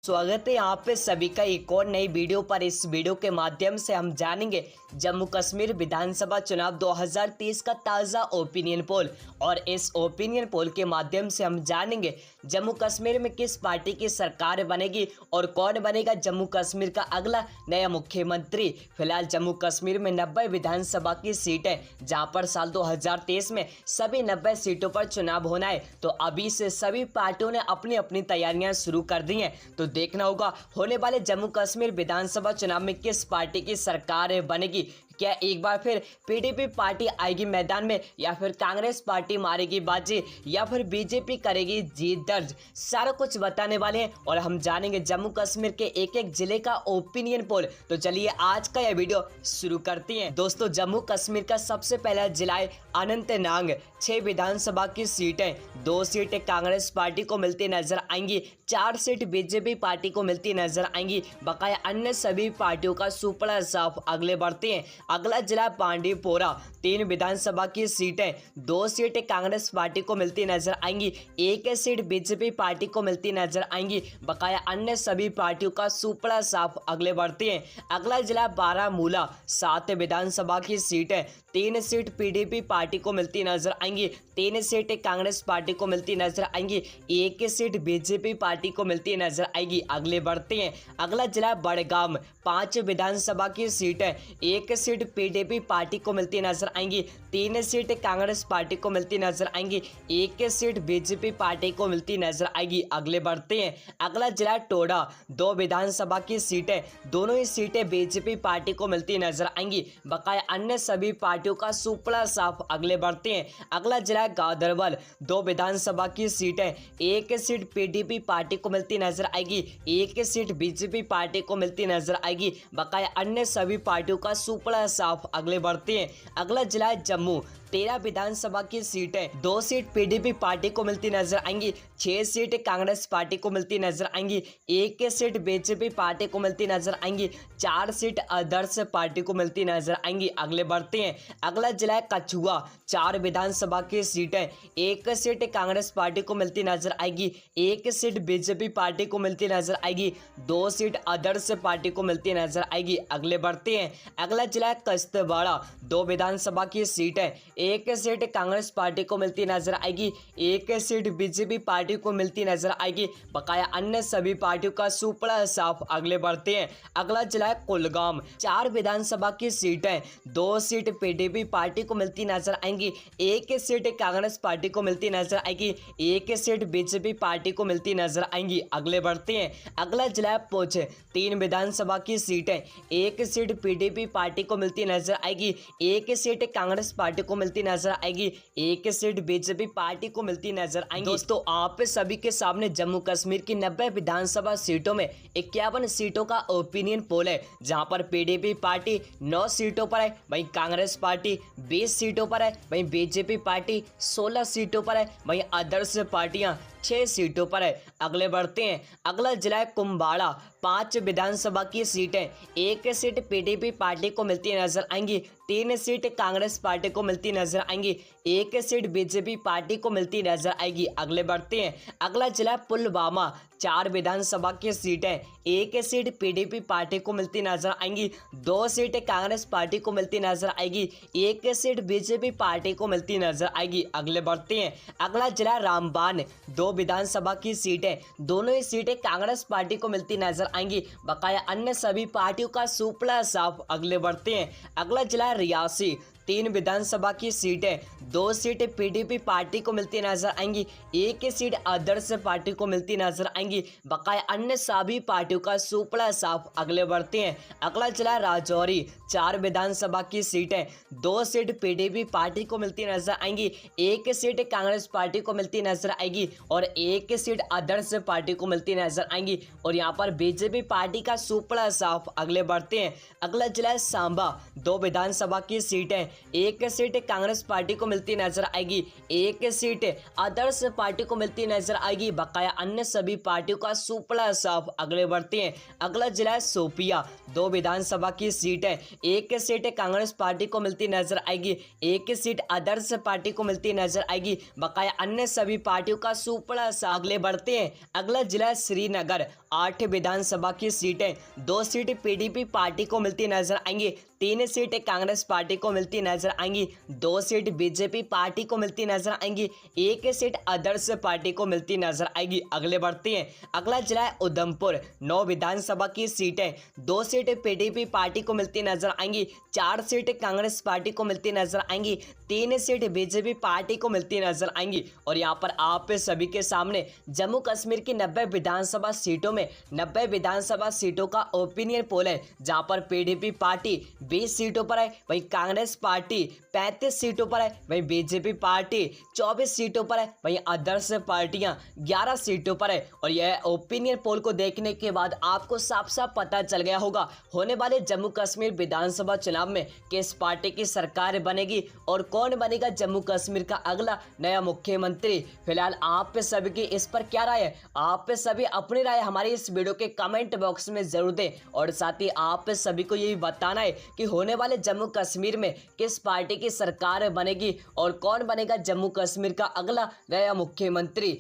स्वागत है यहाँ पे सभी का एक और नई वीडियो पर। इस वीडियो के माध्यम से हम जानेंगे जम्मू कश्मीर विधानसभा चुनाव 2023 का ताज़ा ओपिनियन पोल, और इस ओपिनियन पोल के माध्यम से हम जानेंगे जम्मू कश्मीर में किस पार्टी की सरकार बनेगी और कौन बनेगा जम्मू कश्मीर का अगला नया मुख्यमंत्री। फिलहाल जम्मू कश्मीर में 90 विधानसभा की सीटें, जहाँ पर साल 2023 में सभी 90 सीटों पर चुनाव होना है, तो अभी से सभी पार्टियों ने अपनी अपनी तैयारियां शुरू कर दी हैं। तो देखना होगा होने वाले जम्मू कश्मीर विधानसभा चुनाव में किस पार्टी की सरकार बनेगी। क्या एक बार फिर पीडीपी पार्टी आएगी मैदान में, या फिर कांग्रेस पार्टी मारेगी बाजी, या फिर बीजेपी करेगी जीत दर्ज। सारा कुछ बताने वाले हैं और हम जानेंगे जम्मू कश्मीर के एक एक जिले का ओपिनियन पोल। तो चलिए आज का यह वीडियो शुरू करते हैं। दोस्तों, जम्मू कश्मीर का सबसे पहला जिला है अनंतनाग। 6 विधानसभा की सीटें, 2 सीटें कांग्रेस पार्टी को मिलती नजर आएंगी, 4 सीट बीजेपी पार्टी को मिलती नजर आएंगी। बकाया अन्य सभी पार्टियों का सुपड़ा साफ अगले बढ़ते हैं। अगला जिला बांडीपोरा। 3 विधानसभा की सीटें, 2 सीटें कांग्रेस पार्टी को मिलती नजर आएंगी, 1 सीट बीजेपी पार्टी को मिलती नजर आएंगी। बकाया अन्य सभी पार्टियों का सुपड़ा साफ अगले बढ़ते हैं। अगला जिला बारामूला। 7 विधानसभा की सीटें, 3 सीट पीडीपी पार्टी को मिलती नजर आएंगी, 3 सीटें कांग्रेस पार्टी को मिलती नजर आएंगी, 1 सीट बीजेपी पार्टी को मिलती नजर आएगी। अगले बढ़ते हैं। अगला जिला बड़गाम। 5 विधानसभा की सीटें, 1 सीट पीडीपी पार्टी को मिलती नजर आएंगी, 3 सीट कांग्रेस पार्टी को मिलती नजर आएंगी, 1 सीट बीजेपी पार्टी को मिलती नजर आएगी। अगले बढ़ते हैं। अगला जिला टोडा। 2 विधानसभा की सीटें, दोनों ही सीटें बीजेपी पार्टी को मिलती नजर आएंगी। बकाया अन्य सभी पार्टियों का सुपड़ा साफ अगले बढ़ते हैं। अगला जिला गादरबल। 2 विधानसभा की सीटें, 1 सीट पीडीपी पार्टी को मिलती नजर आएगी, 1 सीट बीजेपी पार्टी को मिलती नजर आएगी। बकाया अन्य सभी पार्टियों का सुपड़ा साफ अगले बढ़ते हैं। अगला जिला है जम्मू। 13 विधानसभा की सीटें, 2 सीट पीडीपी पार्टी को मिलती नजर आएंगी, 6 सीट कांग्रेस पार्टी को मिलती नजर आएंगी, 1 सीट बीजेपी पार्टी को मिलती नजर आएंगी, 4 सीट अदर्स पार्टी को मिलती नजर आएंगी। अगले बढ़ते हैं। अगला जिला है कछुआ। 4 विधानसभा की सीटें, 1 सीट कांग्रेस पार्टी को मिलती नजर आएगी, 1 सीट बीजेपी पार्टी को मिलती नजर आएगी, 2 सीट अदर्स पार्टी को मिलती नजर आएगी। अगले बढ़ते हैं। अगला जिला है कश्तवाड़ा। 2 विधानसभा की सीटें, 1 सीट कांग्रेस पार्टी को मिलती नजर आएगी, 1 सीट बीजेपी पार्टी को मिलती नजर आएगी। बकाया अन्य सभी पार्टियों का सुपड़ा साफ अगले बढ़ते हैं। अगला जिला है कुलगाम। 4 विधानसभा की सीटें, 2 सीट पीडीपी पार्टी को मिलती नजर आएंगी, 1 सीट कांग्रेस पार्टी को मिलती नजर आएगी, 1 सीट बीजेपी पार्टी को मिलती नजर आएंगी। अगले बढ़ते हैं। अगला जिला है पुंछ। 3 विधानसभा की सीटें, 1 सीट पीडीपी पार्टी को मिलती नजर आएगी, 1 सीट कांग्रेस पार्टी को मिलती नजर आएगी, 1 सीट बीजेपी पार्टी को मिलती नजर आएगी। दोस्तों, आप सभी के सामने जम्मू कश्मीर की 90 विधानसभा सीटों में 51 सीटों का ओपिनियन पोल है, जहां पर पीडीपी पार्टी 9 सीटों पर है, वहीं कांग्रेस पार्टी 20 सीटों पर है, वहीं बीजेपी पार्टी 16 सीटों पर है, वहीं अदर्स पार्टियां 6 सीटों पर है। अगले बढ़ते हैं। अगला जिला है कुंभाड़ा। 5 विधानसभा की सीटें, 1 सीट पीडीपी पार्टी को मिलती नजर आएंगी, 3 सीट कांग्रेस पार्टी को मिलती नजर आएंगी, 1 सीट बीजेपी पार्टी को मिलती नजर आएगी। अगले बढ़ते हैं। अगला जिला पुलवामा। 4 विधानसभा की सीटें, 1 सीट पीडीपी पार्टी को मिलती नजर आएंगी, 2 सीट कांग्रेस पार्टी को मिलती नजर आएगी, 1 सीट बीजेपी पार्टी को मिलती नजर आएगी। अगले बढ़ते हैं। अगला जिला रामबान। 2 विधानसभा की सीटें, दोनों ही सीटें कांग्रेस पार्टी को मिलती नजर आएंगी। बकाया अन्य सभी पार्टियों का सुपड़ा साफ अगले बढ़ते हैं। अगला जिला रियासी। 3 विधानसभा की सीटें, 2 सीट पीडीपी पार्टी को मिलती नजर आएंगी, 1 सीट अदर्स पार्टी को मिलती नजर आएंगी। बकाया अन्य सभी पार्टियों का सुपड़ा साफ अगले बढ़ते हैं। अगला जिला राजौरी। 4 विधानसभा की सीटें, 2 सीट पीडीपी पार्टी को मिलती नजर आएंगी, 1 सीट कांग्रेस पार्टी को मिलती नजर आएगी और 1 सीट अदर्स पार्टी को मिलती नजर आएंगी। और यहाँ पर बीजेपी पार्टी का सुपड़ा साफ अगले बढ़ते हैं। अगला जिला सांबा। 2 विधानसभा की सीटें, एक सीट कांग्रेस पार्टी को मिलती नजर आएगी, एक सीट आदर्श पार्टी को मिलती नजर आएगी। बकाया अन्य सभी पार्टियों का सुपड़ा साफ। अगले बढ़ते हैं, अगला जिला है शोपिया। 2 विधानसभा की सीट है, एक सीट कांग्रेस पार्टी को मिलती नजर आएगी, एक सीट आदर्श पार्टी को मिलती नजर आएगी। बकाया अन्य सभी पार्टियों का सुपड़ा साफ। अगले बढ़ते हैं, अगला जिला है श्रीनगर। 8 विधानसभा की सीटें, 2 सीट पीडीपी पार्टी को मिलती नजर आएंगी, 3 सीट कांग्रेस पार्टी को मिलती नजर आएंगी, 2 सीट बीजेपी पार्टी को मिलती नजर आएंगी, 1 सीट आदर्श पार्टी को मिलती नजर आएगी। अगले बढ़ते हैं, अगला जिला है उधमपुर। 9 विधानसभा की सीटें, 2 सीट पीडीपी पार्टी को मिलती नजर आएंगी, 4 सीट कांग्रेस पार्टी को मिलती नजर आएंगी, 3 सीट बीजेपी पार्टी को मिलती नजर आएंगी। और यहाँ पर आप सभी के सामने जम्मू कश्मीर की 90 विधानसभा सीटों में 90 विधानसभा सीटों का ओपिनियन पोल है, जहां पर पीडीपी पार्टी 20 सीटों पर है, वहीं कांग्रेस पार्टी 35 सीटों पर है, वहीं बीजेपी पार्टी 24 सीटों पर है, वहीं आदर्श पार्टियां 11 सीटों पर है। और यह ओपिनियन पोल को देखने के बाद आपको साफ साफ पता चल गया होगा होने वाले जम्मू कश्मीर विधानसभा चुनाव में किस पार्टी की सरकार बनेगी और कौन बनेगा जम्मू कश्मीर का अगला नया मुख्यमंत्री। फिलहाल आप सभी की इस पर क्या राय है? आप सभी अपनी राय हमारी इस वीडियो के कमेंट बॉक्स में जरूर दें। और साथ ही आप सभी को यही बताना है कि होने वाले जम्मू कश्मीर में किस पार्टी की सरकार बनेगी और कौन बनेगा जम्मू कश्मीर का अगला नया मुख्यमंत्री।